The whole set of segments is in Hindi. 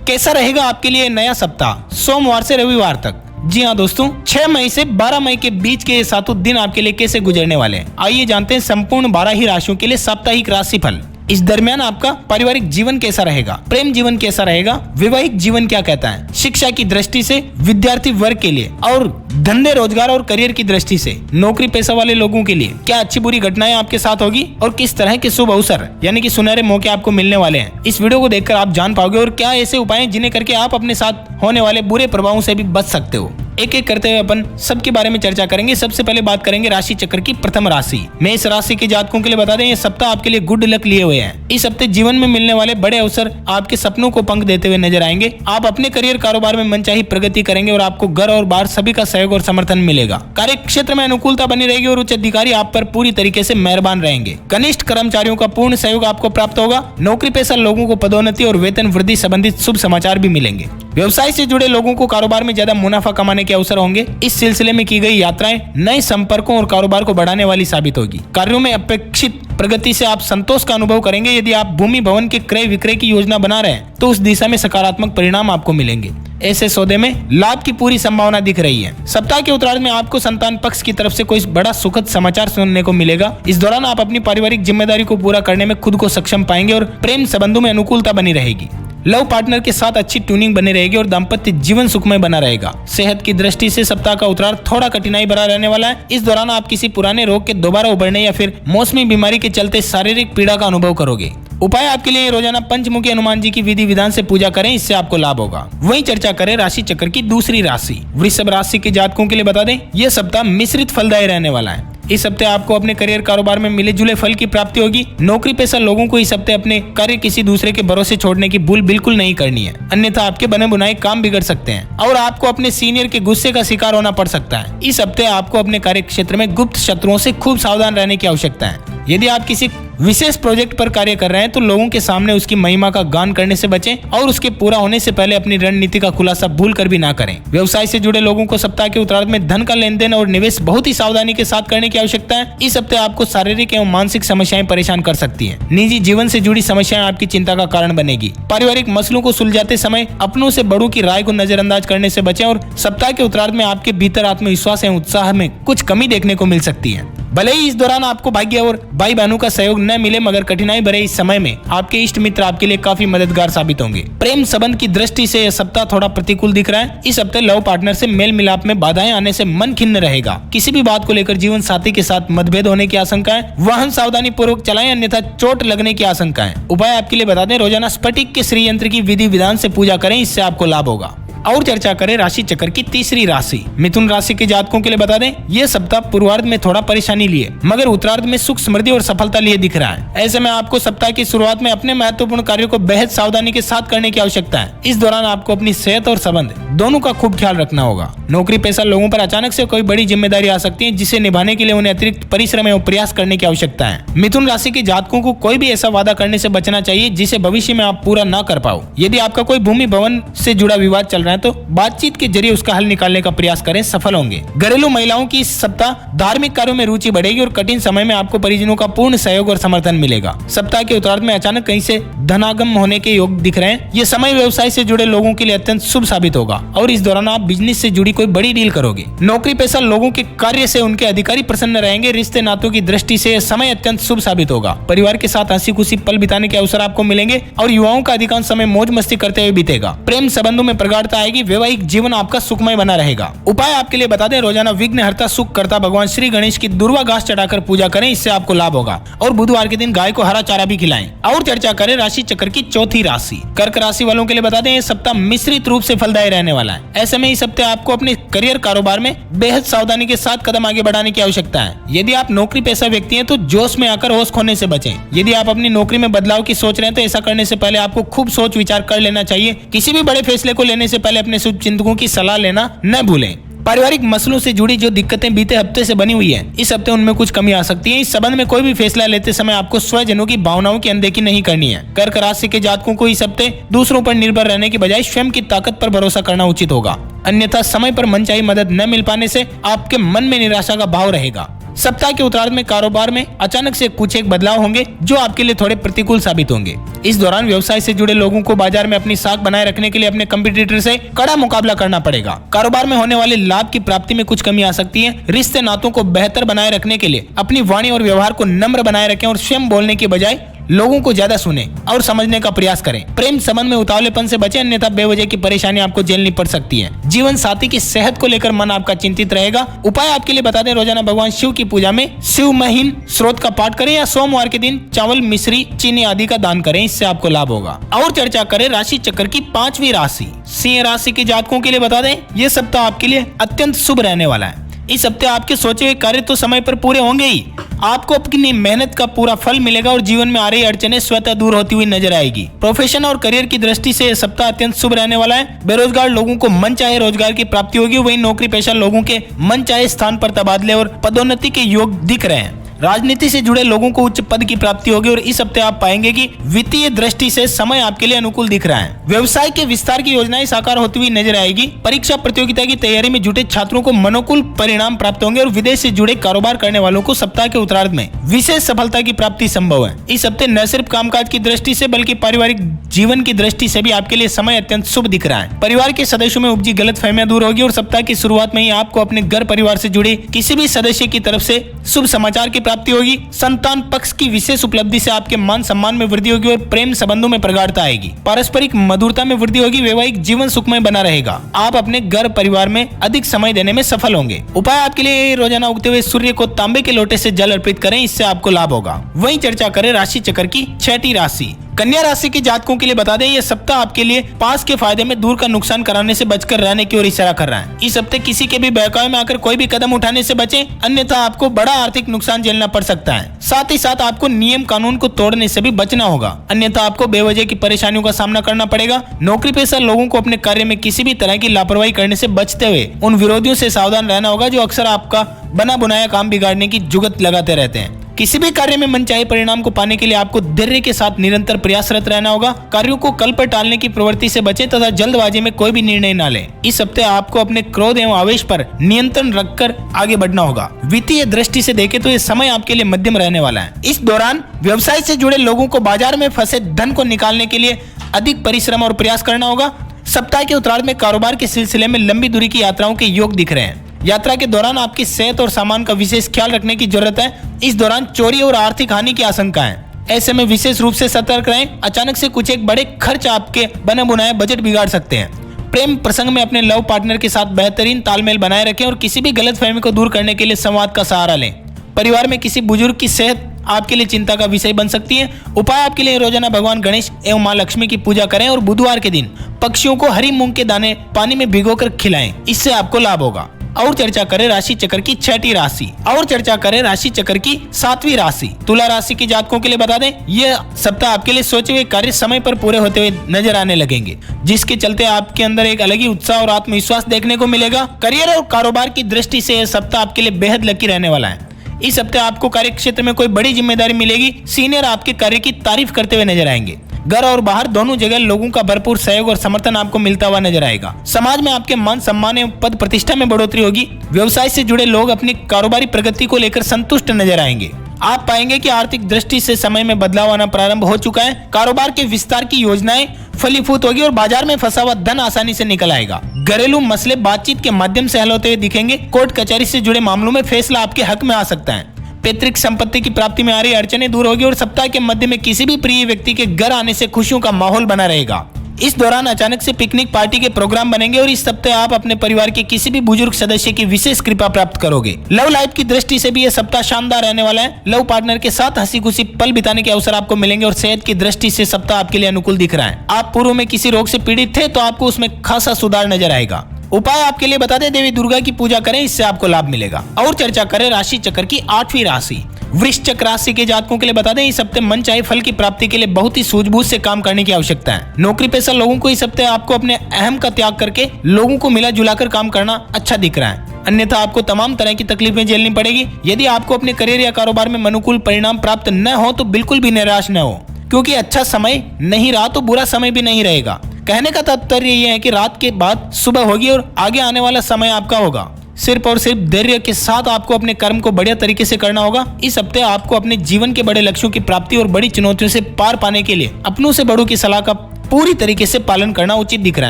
कैसा रहेगा आपके लिए नया सप्ताह सोमवार से रविवार तक। जी हाँ दोस्तों, 6 मई से 12 मई के बीच के ये 7 दिन आपके लिए कैसे गुजरने वाले हैं, आइए जानते हैं संपूर्ण 12 ही राशियों के लिए साप्ताहिक राशिफल। इस दरमियान आपका पारिवारिक जीवन कैसा रहेगा, प्रेम जीवन कैसा रहेगा, वैवाहिक जीवन क्या कहता है, शिक्षा की दृष्टि से विद्यार्थी वर्ग के लिए और धंधे रोजगार और करियर की दृष्टि से नौकरी पेशा वाले लोगों के लिए क्या अच्छी बुरी घटनाएं आपके साथ होगी और किस तरह के शुभ अवसर यानी कि सुनहरे मौके आपको मिलने वाले हैं। इस वीडियो को देखकर आप जान पाओगे और क्या ऐसे उपाय जिन्हें करके आप अपने साथ होने वाले बुरे प्रभावों से भी बच सकते हो। एक एक करते हुए अपन सबके बारे में चर्चा करेंगे। सबसे पहले बात करेंगे राशि चक्र की प्रथम राशि। मेष राशि के जातकों के लिए बता दें, ये सप्ताह आपके लिए गुड लक लिए हुए हैं। इस हफ्ते जीवन में मिलने वाले बड़े अवसर आपके सपनों को पंख देते हुए नजर आएंगे। आप अपने करियर कारोबार में मनचाही प्रगति करेंगे और आपको घर और बाहर सभी का सहयोग और समर्थन मिलेगा। कार्य क्षेत्र में अनुकूलता बनी रहेगी और उच्च अधिकारी आप पर पूरी तरीके से मेहरबान रहेंगे। कनिष्ठ कर्मचारियों का पूर्ण सहयोग आपको प्राप्त होगा। नौकरी पेशा लोगों को पदोन्नति और वेतन वृद्धि संबंधित शुभ समाचार भी मिलेंगे। व्यवसाय से जुड़े लोगों को कारोबार में ज्यादा मुनाफा कमाने के अवसर होंगे। इस सिलसिले में की गई यात्राएं नए संपर्कों और कारोबार को बढ़ाने वाली साबित होगी। कार्यों में अपेक्षित प्रगति से आप संतोष का अनुभव करेंगे। यदि आप भूमि भवन के क्रय विक्रय की योजना बना रहे हैं तो उस दिशा में सकारात्मक परिणाम आपको मिलेंगे। ऐसे सौदे में लाभ की पूरी संभावना दिख रही है। सप्ताह के उत्तरार्ध में आपको संतान पक्ष की तरफ से कोई बड़ा सुखद समाचार सुनने को मिलेगा। इस दौरान आप अपनी पारिवारिक जिम्मेदारी को पूरा करने में खुद को सक्षम पाएंगे और प्रेम संबंधों में अनुकूलता बनी रहेगी। लव पार्टनर के साथ अच्छी ट्यूनिंग बनी रहेगी और दाम्पत्य जीवन सुखमय बना रहेगा। सेहत की दृष्टि से सप्ताह का उत्तरार्ध थोड़ा कठिनाई भरा रहने वाला है। इस दौरान आप किसी पुराने रोग के दोबारा उभरने या फिर मौसमी बीमारी के चलते शारीरिक पीड़ा का अनुभव करोगे। उपाय आपके लिए रोजाना पंचमुखी हनुमान जी की विधि विधान से पूजा करें, इससे आपको लाभ होगा। वहीं चर्चा करें राशि चक्र की दूसरी राशि वृषभ राशि के जातकों के लिए बता दें, यह सप्ताह मिश्रित फलदायी रहने वाला है। इस हफ्ते आपको अपने करियर कारोबार में मिले जुले फल की प्राप्ति होगी। नौकरी पेशा लोगों को इस हफ्ते अपने कार्य किसी दूसरे के भरोसे छोड़ने की भूल बिल्कुल नहीं करनी है, अन्यथा आपके बने बुनाए काम बिगड़ सकते हैं और आपको अपने सीनियर के गुस्से का शिकार होना पड़ सकता है। इस हफ्ते आपको अपने कार्य क्षेत्र में गुप्त शत्रुओं से खूब सावधान रहने की आवश्यकता है। यदि आप किसी विशेष प्रोजेक्ट पर कार्य कर रहे हैं तो लोगों के सामने उसकी महिमा का गान करने से बचें और उसके पूरा होने से पहले अपनी रणनीति का खुलासा भूल कर भी ना करें। व्यवसाय से जुड़े लोगों को सप्ताह के उत्तरार्ध में धन का लेन देन और निवेश बहुत ही सावधानी के साथ करने की आवश्यकता है। इस हफ्ते आपको शारीरिक एवं मानसिक समस्याएं परेशान कर सकती हैं। निजी जीवन से जुड़ी समस्याएं आपकी चिंता का कारण बनेगी। पारिवारिक मसलों को सुलझाते समय अपनों से बड़ों की राय को नजरअंदाज करने से बचें और सप्ताह के उत्तरार्ध में आपके भीतर आत्मविश्वास एवं उत्साह में कुछ कमी देखने को मिल सकती है। भले ही इस दौरान आपको भाग्य और भाई बहनों का सहयोग न मिले, मगर कठिनाई भरे इस समय में आपके इष्ट मित्र आपके लिए काफी मददगार साबित होंगे। प्रेम संबंध की दृष्टि से यह सप्ताह थोड़ा प्रतिकूल दिख रहा है। इस हफ्ते लव पार्टनर से मेल मिलाप में बाधाएं आने से मन खिन्न रहेगा। किसी भी बात को लेकर जीवन साथी के साथ मतभेद होने की आशंका है। वाहन सावधानी पूर्वक चलाएं, अन्यथा चोट लगने की आशंका है। उपाय आपके लिए बता दें, रोजाना स्फटिक के श्री यंत्र की विधि विधान से पूजा करें, इससे आपको लाभ होगा। और चर्चा करें राशि चक्र की तीसरी राशि मिथुन राशि के जातकों के लिए बता दें, यह सप्ताह पूर्वार्ध में थोड़ा परेशानी लिए मगर उत्तरार्ध में सुख समृद्धि और सफलता लिए दिख रहा है। ऐसे में आपको सप्ताह की शुरुआत में अपने महत्वपूर्ण कार्यों को बेहद सावधानी के साथ करने की आवश्यकता है। इस दौरान आपको अपनी सेहत और संबंध दोनों का खूब ख्याल रखना होगा। नौकरी पेशा लोगों पर अचानक से कोई बड़ी जिम्मेदारी आ सकती है, जिसे निभाने के लिए उन्हें अतिरिक्त परिश्रम एवं प्रयास करने की आवश्यकता है। मिथुन राशि के जातकों को कोई भी ऐसा वादा करने से बचना चाहिए जिसे भविष्य में आप पूरा न कर पाओ। यदि आपका कोई भूमि भवन से जुड़ा विवाद चल रहा है तो बातचीत के जरिए उसका हल निकालने का प्रयास करें, सफल होंगे। घरेलू महिलाओं की इस सप्ताह धार्मिक कार्यों में रुचि बढ़ेगी और कठिन समय में आपको परिजनों का पूर्ण सहयोग और समर्थन मिलेगा। सप्ताह के उत्तरार्ध में अचानक कहीं से धनागम होने के योग दिख रहे हैं। ये समय व्यवसाय से जुड़े लोगों के लिए अत्यंत शुभ साबित होगा और इस दौरान आप बिजनेस से जुड़ी कोई बड़ी डील करोगे। नौकरी पेशा लोगों के कार्य से उनके अधिकारी प्रसन्न रहेंगे। रिश्ते नातों की दृष्टि से यह समय अत्यंत शुभ साबित होगा। परिवार के साथ हंसी खुशी पल बिताने के अवसर आपको मिलेंगे और युवाओं का अधिकांश समय मौज मस्ती करते हुए बीतेगा। प्रेम संबंधों में प्रगाढ़ता आएगी। वैवाहिक जीवन आपका सुखमय बना रहेगा। उपाय आपके लिए बता दें, रोजाना विघ्नहर्ता सुख करता भगवान श्री गणेश की दुर्वा घास चढ़ाकर पूजा करें, इससे आपको लाभ होगा। और बुधवार के दिन गाय को हरा चारा भी खिलाएं। और चर्चा करें राशि चक्र की चौथी राशि कर्क राशि वालों के लिए बता दें, यह सप्ताह मिश्रित रूप से फलदायी रहने वाला है। ऐसे में इस हफ्ते आपको अपने करियर कारोबार में बेहद सावधानी के साथ कदम आगे बढ़ाने की आवश्यकता है। यदि आप नौकरी पेशा व्यक्ति हैं तो जोश में आकर होश खोने से बचें। यदि आप अपनी नौकरी में बदलाव की सोच रहे हैं तो ऐसा करने से पहले आपको खूब सोच विचार कर लेना चाहिए। किसी भी बड़े फैसले को लेने से पहले अपने शुभचिंतकों की सलाह लेना न भूलें। पारिवारिक मसलों से जुड़ी जो दिक्कतें बीते हफ्ते से बनी हुई है, इस हफ्ते उनमें कुछ कमी आ सकती है। इस संबंध में कोई भी फैसला लेते समय आपको स्वजनों की भावनाओं की अनदेखी नहीं करनी है। कर्क राशि के जातकों को इस हफ्ते दूसरों पर निर्भर रहने की बजाय स्वयं की ताकत पर भरोसा करना उचित होगा, अन्यथा समय पर मनचाही मदद न मिल पाने से आपके मन में निराशा का भाव रहेगा। सप्ताह के उत्तरार्ध में कारोबार में अचानक से कुछ एक बदलाव होंगे जो आपके लिए थोड़े प्रतिकूल साबित होंगे। इस दौरान व्यवसाय से जुड़े लोगों को बाजार में अपनी साख बनाए रखने के लिए अपने कंपटीटर से कड़ा मुकाबला करना पड़ेगा। कारोबार में होने वाले लाभ की प्राप्ति में कुछ कमी आ सकती है। रिश्ते नातों को बेहतर बनाए रखने के लिए अपनी वाणी और व्यवहार को नम्र बनाए रखें और स्वयं बोलने के बजाय लोगों को ज्यादा सुने और समझने का प्रयास करें। प्रेम संबंध में उतावलेपन से बचें, अन्यथा बेवजह की परेशानी आपको झेलनी पड़ सकती है। जीवन साथी की सेहत को लेकर मन आपका चिंतित रहेगा। उपाय आपके लिए बता दें, रोजाना भगवान शिव की पूजा में शिव महीन स्रोत का पाठ करें या सोमवार के दिन चावल, मिश्री, चीनी आदि का दान करें, इससे आपको लाभ होगा। और चर्चा करें राशि चक्र की 5वीं राशि सिंह राशि के जातकों के लिए बता दें, यह सप्ताह आपके लिए अत्यंत शुभ रहने वाला है। इस हफ्ते आपके सोचे हुए कार्य तो समय पर पूरे होंगे ही, आपको अपनी मेहनत का पूरा फल मिलेगा और जीवन में आ रही अड़चनें स्वतः दूर होती हुई नजर आएगी। प्रोफेशन और करियर की दृष्टि से यह सप्ताह अत्यंत शुभ रहने वाला है। बेरोजगार लोगों को मनचाहे रोजगार की प्राप्ति होगी, वहीं नौकरी पेशा लोगों के मनचाहे स्थान पर तबादले और पदोन्नति के योग दिख रहे हैं। राजनीति से जुड़े लोगों को उच्च पद की प्राप्ति होगी और इस हफ्ते आप पाएंगे कि वित्तीय दृष्टि से समय आपके लिए अनुकूल दिख रहा है। व्यवसाय के विस्तार की योजनाएं साकार होती हुई नजर आएगी। परीक्षा प्रतियोगिता की तैयारी में जुटे छात्रों को मनोकूल परिणाम प्राप्त होंगे और विदेश से जुड़े कारोबार करने वालों को सप्ताह के उत्तरार्ध में विशेष सफलता की प्राप्ति संभव है। इस हफ्ते न सिर्फ कामकाज की दृष्टि से बल्कि पारिवारिक जीवन की दृष्टि से भी आपके लिए समय अत्यंत शुभ दिख रहा है। परिवार के सदस्यों में उपजी गलतफहमियां दूर होगी और सप्ताह की शुरुआत में ही आपको अपने घर परिवार से जुड़े किसी भी सदस्य की तरफ से शुभ समाचार की प्राप्ति होगी। संतान पक्ष की विशेष उपलब्धि से आपके मान सम्मान में वृद्धि होगी और प्रेम संबंधों में प्रगाढ़ता आएगी। पारस्परिक मधुरता में वृद्धि होगी। वैवाहिक जीवन सुखमय बना रहेगा। आप अपने घर परिवार में अधिक समय देने में सफल होंगे। उपाय आपके लिए रोजाना उगते हुए सूर्य को तांबे के लोटे से जल अर्पित करें, इससे आपको लाभ होगा। वहीं चर्चा करें राशि चक्र की 6ठी राशि कन्या राशि के जातकों के लिए बता दें, यह सप्ताह आपके लिए पास के फायदे में दूर का नुकसान कराने से बचकर रहने की ओर इशारा कर रहा है। इस हफ्ते किसी के भी बहकावे में आकर कोई भी कदम उठाने से बचें, अन्यथा आपको बड़ा आर्थिक नुकसान झेलना पड़ सकता है। साथ ही साथ आपको नियम कानून को तोड़ने से भी बचना होगा, अन्यथा आपको बेवजह की परेशानियों का सामना करना पड़ेगा। नौकरी पेशा लोगों को अपने कार्य में किसी भी तरह की लापरवाही करने से बचते हुए उन विरोधियों से सावधान रहना होगा जो अक्सर आपका बना बुनाया काम बिगाड़ने की जुगत लगाते रहते हैं। किसी भी कार्य में मनचाहे परिणाम को पाने के लिए आपको धैर्य के साथ निरंतर प्रयासरत रहना होगा। कार्यों को कल पर टालने की प्रवृत्ति से बचें तथा जल्दबाजी में कोई भी निर्णय न लें। इस हफ्ते आपको अपने क्रोध एवं आवेश पर नियंत्रण रखकर आगे बढ़ना होगा। वित्तीय दृष्टि से देखें तो ये समय आपके लिए मध्यम रहने वाला है। इस दौरान व्यवसाय से जुड़े लोगों को बाजार में फंसे धन को निकालने के लिए अधिक परिश्रम और प्रयास करना होगा। सप्ताह के उत्तरार्ध में कारोबार के सिलसिले में लंबी दूरी की यात्राओं के योग दिख रहे हैं। यात्रा के दौरान आपकी सेहत और सामान का विशेष ख्याल रखने की जरूरत है। इस दौरान चोरी और आर्थिक हानि की आशंका है, ऐसे में विशेष रूप से सतर्क रहें। अचानक से कुछ एक बड़े खर्च आपके बने बुनाए बजट बिगाड़ सकते हैं। प्रेम प्रसंग में अपने लव पार्टनर के साथ बेहतरीन तालमेल बनाए रखें और किसी भी गलतफहमी को दूर करने के लिए संवाद का सहारा लें। परिवार में किसी बुजुर्ग की सेहत आपके लिए चिंता का विषय बन सकती है। उपाय आपके लिए रोजाना भगवान गणेश एवं मां लक्ष्मी की पूजा करें और बुधवार के दिन पक्षियों को हरी मूंग के दाने पानी में भिगोकर खिलाएं, इससे आपको लाभ होगा। और चर्चा करें राशि चक्र की 6ठी राशि और चर्चा करें राशि चक्र की 7वीं राशि तुला राशि के जातकों के लिए बता दें, यह सप्ताह आपके लिए सोचे हुए कार्य समय पर पूरे होते हुए नजर आने लगेंगे, जिसके चलते आपके अंदर एक अलग ही उत्साह और आत्मविश्वास देखने को मिलेगा। करियर और कारोबार की दृष्टि से यह सप्ताह आपके लिए बेहद लकी रहने वाला है। इस हफ्ते आपको कार्य क्षेत्र में कोई बड़ी जिम्मेदारी मिलेगी। सीनियर आपके कार्य की तारीफ करते हुए नजर आएंगे। घर और बाहर दोनों जगह लोगों का भरपूर सहयोग और समर्थन आपको मिलता हुआ नजर आएगा। समाज में आपके मान सम्मान एवं पद प्रतिष्ठा में बढ़ोतरी होगी। व्यवसाय से जुड़े लोग अपनी कारोबारी प्रगति को लेकर संतुष्ट नजर आएंगे। आप पाएंगे कि आर्थिक दृष्टि से समय में बदलाव आना प्रारंभ हो चुका है। कारोबार के विस्तार की योजनाएं फलीभूत होगी और बाजार में फंसा हुआ धन आसानी से निकल आएगा। घरेलू मसले बातचीत के माध्यम से हल होते हुए दिखेंगे। कोर्ट कचहरी से जुड़े मामलों में फैसला आपके हक में आ सकता है। पैतृक संपत्ति की प्राप्ति में आ रही अड़चनें दूर होगी और सप्ताह के मध्य में किसी भी प्रिय व्यक्ति के घर आने से खुशियों का माहौल बना रहेगा। इस दौरान अचानक से पिकनिक पार्टी के प्रोग्राम बनेंगे और इस सप्ताह आप अपने परिवार के किसी भी बुजुर्ग सदस्य की विशेष कृपा प्राप्त करोगे। लव लाइफ की दृष्टि से भी यह सप्ताह शानदार रहने वाला है। लव पार्टनर के साथ हंसी खुशी पल बिताने के अवसर आपको मिलेंगे और सेहत की दृष्टि से सप्ताह आपके लिए अनुकूल दिख रहा है। आप पूर्व में किसी रोग से पीड़ित थे तो आपको उसमें खासा सुधार नजर आएगा। उपाय आपके लिए बता दें, देवी दुर्गा की पूजा करें, इससे आपको लाभ मिलेगा। और चर्चा करें राशि चक्र की 8वीं राशि वृश्चिक राशि के जातकों के लिए बता दें, इस हफ्ते मन चाहे फल की प्राप्ति के लिए बहुत ही सूझबूझ से काम करने की आवश्यकता है। नौकरी पेशा लोगों को इस हफ्ते आपको अपने अहम का त्याग करके लोगों को मिला जुलाकर काम करना अच्छा दिख रहा है, अन्यथा आपको तमाम तरह की तकलीफें झेलनी पड़ेगी। यदि आपको अपने करियर या कारोबार में अनुकूल परिणाम प्राप्त न हो तो बिल्कुल भी निराश न हो, क्योंकि अच्छा समय नहीं रहा तो बुरा समय भी नहीं रहेगा। कहने का तात्पर्य यह है कि रात के बाद सुबह होगी और आगे आने वाला समय आपका होगा। सिर्फ और सिर्फ धैर्य के साथ आपको अपने कर्म को बढ़िया तरीके से करना होगा। इस हफ्ते आपको अपने जीवन के बड़े लक्ष्यों की प्राप्ति और बड़ी चुनौतियों से पार पाने के लिए अपनों से बड़ों की सलाह का पूरी तरीके से पालन करना उचित दिख रहा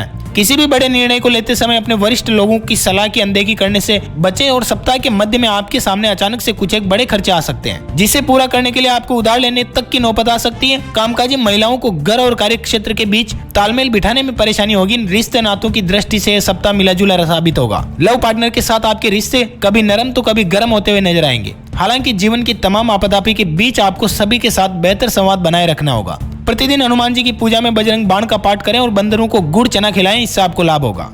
है। किसी भी बड़े निर्णय को लेते समय अपने वरिष्ठ लोगों की सलाह की अनदेखी करने से बचें और सप्ताह के मध्य में आपके सामने अचानक से कुछ एक बड़े खर्चे आ सकते हैं, जिसे पूरा करने के लिए आपको उधार लेने तक की नौबत आ सकती है। कामकाजी महिलाओं को घर और कार्य क्षेत्र के बीच तालमेल बिठाने में परेशानी होगी। रिश्ते नातों की दृष्टि से यह सप्ताह मिलाजुला साबित होगा। लव पार्टनर के साथ आपके रिश्ते कभी नरम तो कभी गर्म होते हुए नजर आएंगे। हालांकि जीवन की तमाम आपदापी के बीच आपको सभी के साथ बेहतर संवाद बनाए रखना होगा। प्रतिदिन हनुमान जी की पूजा में बजरंग बाण का पाठ करें और बंदरों को गुड़ चना खिलाएं, इससे आपको लाभ होगा।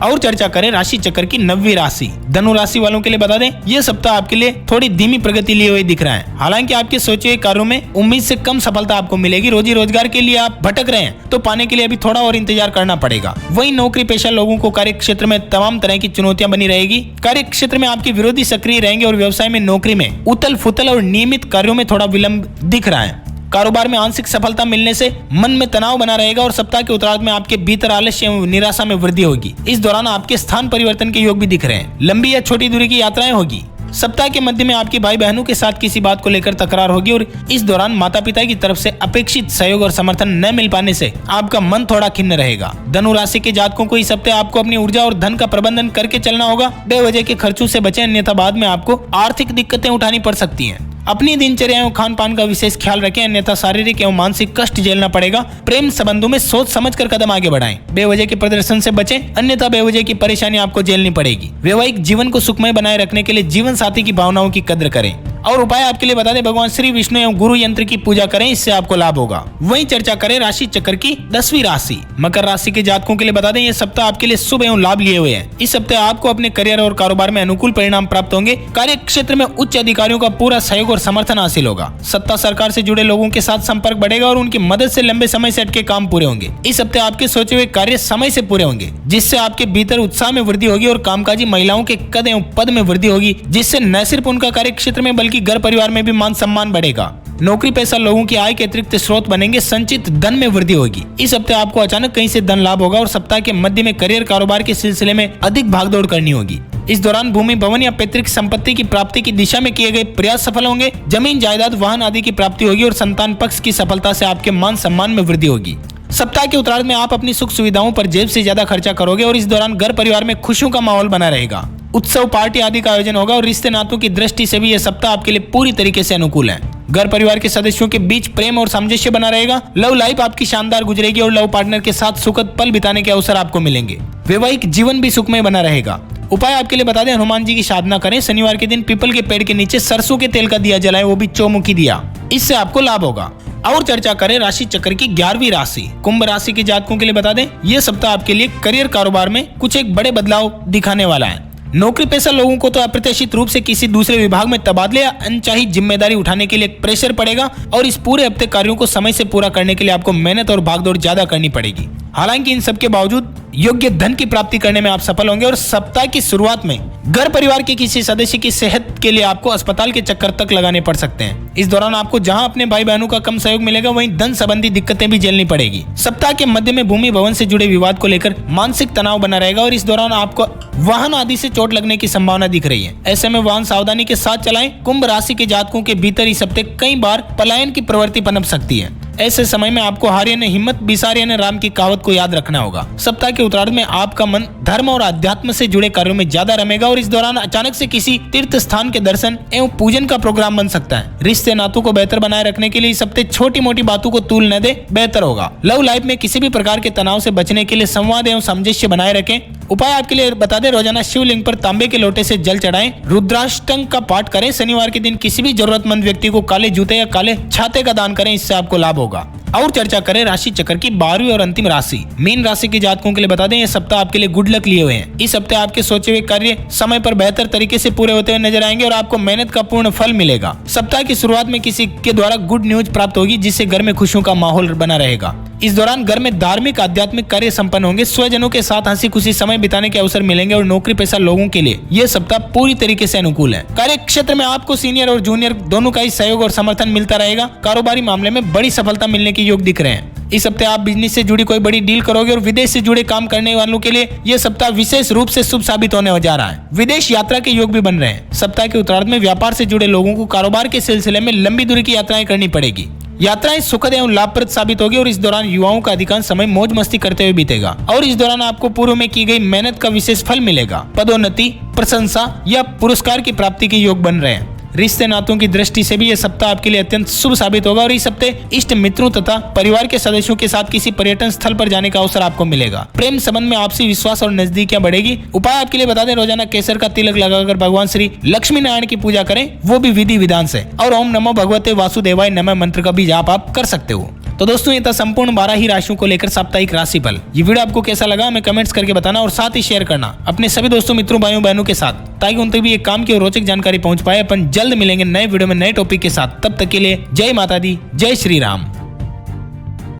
और चर्चा करें राशि चक्र की 9वीं राशि धनु राशि वालों के लिए बता दें, यह सप्ताह आपके लिए थोड़ी धीमी प्रगति लिए हुए दिख रहा है। हालांकि आपके सोचे हुए कार्यों में उम्मीद से कम सफलता आपको मिलेगी। रोजी रोजगार के लिए आप भटक रहे हैं तो पाने के लिए अभी थोड़ा और इंतजार करना पड़ेगा। वहीं नौकरी पेशा लोगों को कार्य क्षेत्र में तमाम तरह की चुनौतियां बनी रहेगी। कार्य क्षेत्र में आपके विरोधी सक्रिय रहेंगे और व्यवसाय में नौकरी में उतल फुतल और नियमित कार्यों में थोड़ा विलंब दिख रहा है। कारोबार में आंशिक सफलता मिलने से मन में तनाव बना रहेगा और सप्ताह के उत्तरार्ध में आपके भीतर आलस्य एवं निराशा में वृद्धि होगी। इस दौरान आपके स्थान परिवर्तन के योग भी दिख रहे हैं। लंबी या छोटी दूरी की यात्राएं होगी। सप्ताह के मध्य में आपके भाई बहनों के साथ किसी बात को लेकर तकरार होगी और इस दौरान माता पिता की तरफ से अपेक्षित सहयोग और समर्थन न मिल पाने से आपका मन थोड़ा खिन्न रहेगा। धनु राशि के जातकों को इस हफ्ते आपको अपनी ऊर्जा और धन का प्रबंधन करके चलना होगा। बेवजह के खर्चों से बचें, अन्यथा बाद में आपको आर्थिक दिक्कतें उठानी पड़ सकती हैं। अपनी दिनचर्या एवं खान पान का विशेष ख्याल रखें, अन्यथा शारीरिक एवं मानसिक कष्ट झेलना पड़ेगा। प्रेम संबंधों में सोच समझकर कदम आगे बढ़ाएं। बेवजह के प्रदर्शन से बचें, अन्यथा बेवजह की परेशानी आपको झेलनी पड़ेगी। वैवाहिक जीवन को सुखमय बनाए रखने के लिए जीवन साथी की भावनाओं की कद्र करें। और उपाय आपके लिए बता दें, भगवान श्री विष्णु एवं गुरु यंत्र की पूजा करें, इससे आपको लाभ होगा। वहीं चर्चा करें राशि चक्र की 10वीं राशि मकर राशि के जातकों के लिए बता दें, यह सप्ताह आपके लिए शुभ एवं लाभ लिए हुए हैं। इस सप्ताह आपको अपने करियर और कारोबार में अनुकूल परिणाम प्राप्त होंगे। कार्य क्षेत्र में उच्च अधिकारियों का पूरा सहयोग और समर्थन हासिल होगा। सत्ता सरकार से जुड़े लोगों के साथ संपर्क बढ़ेगा और उनकी मदद से लंबे समय से अटके काम पूरे होंगे। इस हफ्ते आपके सोचे हुए कार्य समय से पूरे होंगे, जिससे आपके भीतर उत्साह में वृद्धि होगी और कामकाजी महिलाओं के कद एवं पद में वृद्धि होगी, जिससे न सिर्फ उनका कार्य क्षेत्र में बल्कि घर परिवार में भी मान सम्मान बढ़ेगा। नौकरी पेशा लोगों की आय के अतिरिक्त स्रोत बनेंगे। संचित धन में वृद्धि होगी। इस हफ्ते आपको अचानक कहीं से धन लाभ होगा और सप्ताह के मध्य में करियर कारोबार के सिलसिले में अधिक भागदौड़ करनी होगी। इस दौरान भूमि भवन या पैतृक संपत्ति की प्राप्ति की दिशा में किए गए प्रयास सफल होंगे। जमीन जायदाद वाहन आदि की प्राप्ति होगी और संतान पक्ष की सफलता से आपके मान सम्मान में वृद्धि होगी। सप्ताह के उत्तरार्ध में आप अपनी सुख सुविधाओं पर जेब से ज्यादा खर्चा करोगे और इस दौरान घर परिवार में खुशियों का माहौल बना रहेगा। उत्सव पार्टी आदि का आयोजन होगा और रिश्ते नातों की दृष्टि से भी यह सप्ताह आपके लिए पूरी तरीके से अनुकूल है। घर परिवार के सदस्यों के बीच प्रेम और सामंजस्य बना रहेगा। लव लाइफ आपकी शानदार गुजरेगी और लव पार्टनर के साथ सुखद पल बिताने के अवसर आपको मिलेंगे। वैवाहिक जीवन भी सुखमय बना रहेगा। उपाय आपके लिए बता दें, हनुमान जी की साधना करें। शनिवार के दिन पीपल के पेड़ के नीचे सरसों के तेल का दिया जलाएं, वो भी चौमुखी दिया, इससे आपको लाभ होगा। और चर्चा करें राशि चक्र की 11वीं राशि कुंभ राशि के जातकों के लिए बता दें, यह सप्ताह आपके लिए करियर कारोबार में कुछ एक बड़े बदलाव दिखाने वाला है। नौकरी पेशा लोगों को तो अप्रत्याशित रूप से किसी दूसरे विभाग में तबादले या अनचाही जिम्मेदारी उठाने के लिए प्रेशर पड़ेगा और इस पूरे हफ्ते कार्यों को समय से पूरा करने के लिए आपको मेहनत और भागदौड़ ज्यादा करनी पड़ेगी। हालांकि इन सब के बावजूद योग्य धन की प्राप्ति करने में आप सफल होंगे और सप्ताह की शुरुआत में घर परिवार के किसी सदस्य की सेहत के लिए आपको अस्पताल के चक्कर तक लगाने पड़ सकते हैं। इस दौरान आपको जहां अपने भाई बहनों का कम सहयोग मिलेगा, वहीं धन संबंधी दिक्कतें भी झेलनी पड़ेगी। सप्ताह के मध्य में भूमि भवन से जुड़े विवाद को लेकर मानसिक तनाव बना रहेगा और इस दौरान आपको वाहन आदि से चोट लगने की संभावना दिख रही है। ऐसे में वाहन सावधानी के साथ चलाएं। कुंभ राशि के जातकों के भीतर इस हफ्ते कई बार पलायन की प्रवृत्ति पनप सकती है। ऐसे समय में आपको हार्य ने हिम्मत बिसार्य ने राम की कहावत को याद रखना होगा। सप्ताह के उत्तरार्ध में आपका मन धर्म और अध्यात्म से जुड़े कार्यों में ज्यादा रमेगा और इस दौरान अचानक से किसी तीर्थ स्थान के दर्शन एवं पूजन का प्रोग्राम बन सकता है। रिश्ते नातों को बेहतर बनाए रखने के लिए इस हफ्ते छोटी मोटी बातों को तूल न दे, बेहतर होगा। लव लाइफ में किसी भी प्रकार के तनाव से बचने के लिए संवाद एवं सामंजस्य बनाए रखें। उपाय आपके लिए बता दें, रोजाना शिवलिंग पर तांबे के लोटे से जल चढ़ाएं। रुद्राष्टक का पाठ करें। शनिवार के दिन किसी भी जरूरतमंद व्यक्ति को काले जूते या काले छाते का दान करें, इससे आपको लाभ होगा। और चर्चा करें राशि चक्र की 12वीं और अंतिम राशि मीन राशि के जातकों के लिए बता दें, यह सप्ताह आपके लिए गुड लक लिए हुए हैं। इस हफ्ते आपके सोचे हुए कार्य समय पर बेहतर तरीके से पूरे होते हुए नजर आएंगे और आपको मेहनत का पूर्ण फल मिलेगा। सप्ताह की शुरुआत में किसी के द्वारा गुड न्यूज प्राप्त होगी, जिससे घर में खुशियों का माहौल बना रहेगा। इस दौरान घर में धार्मिक आध्यात्मिक कार्य संपन्न होंगे। स्वजनों के साथ हंसी खुशी समय बिताने के अवसर मिलेंगे और नौकरी पेशा लोगों के लिए यह सप्ताह पूरी तरीके से अनुकूल है। कार्य क्षेत्र में आपको सीनियर और जूनियर दोनों का ही सहयोग और समर्थन मिलता रहेगा। कारोबारी मामले में बड़ी सफलता मिलने के योग दिख रहे हैं। इस हफ्ते आप बिजनेस से जुड़ी कोई बड़ी डील करोगे और विदेश से जुड़े काम करने वालों के लिए यह सप्ताह विशेष रूप से शुभ साबित होने जा रहा है। विदेश यात्रा के योग भी बन रहे हैं। सप्ताह के उत्तरार्ध में व्यापार से जुड़े लोगों को कारोबार के सिलसिले में लंबी दूरी की यात्राएं करनी पड़ेगी। यात्राएं सुखद एवं लाभप्रद साबित होगी और इस दौरान युवाओं का अधिकांश समय मौज मस्ती करते हुए बीतेगा और इस दौरान आपको पूर्व में की गई मेहनत का विशेष फल मिलेगा। पदोन्नति, प्रशंसा या पुरस्कार की प्राप्ति के योग बन रहे हैं। रिश्ते नातों की दृष्टि से भी यह सप्ताह आपके लिए अत्यंत शुभ साबित होगा और इस हफ्ते इष्ट मित्रों तथा परिवार के सदस्यों के साथ किसी पर्यटन स्थल पर जाने का अवसर आपको मिलेगा। प्रेम संबंध में आपसी विश्वास और नजदीकियां बढ़ेगी। उपाय आपके लिए बता दें, रोजाना केसर का तिलक लगाकर भगवान श्री लक्ष्मी नारायण की पूजा करें, वो भी विधि विधान से, और ओम नमो भगवते वासुदेवाय नमः मंत्र का भी जाप आप कर सकते हो। तो दोस्तों, ये था संपूर्ण 12 ही राशियों को लेकर साप्ताहिक राशिफल। ये वीडियो आपको कैसा लगा हमें कमेंट्स करके बताना और साथ ही शेयर करना अपने सभी दोस्तों, मित्रों, भाइयों बहनों के साथ, ताकि उन तक भी एक काम की और रोचक जानकारी पहुंच पाए। अपन जल्द मिलेंगे नए वीडियो में नए टॉपिक के साथ। तब तक के लिए जय माता दी, जय श्री राम।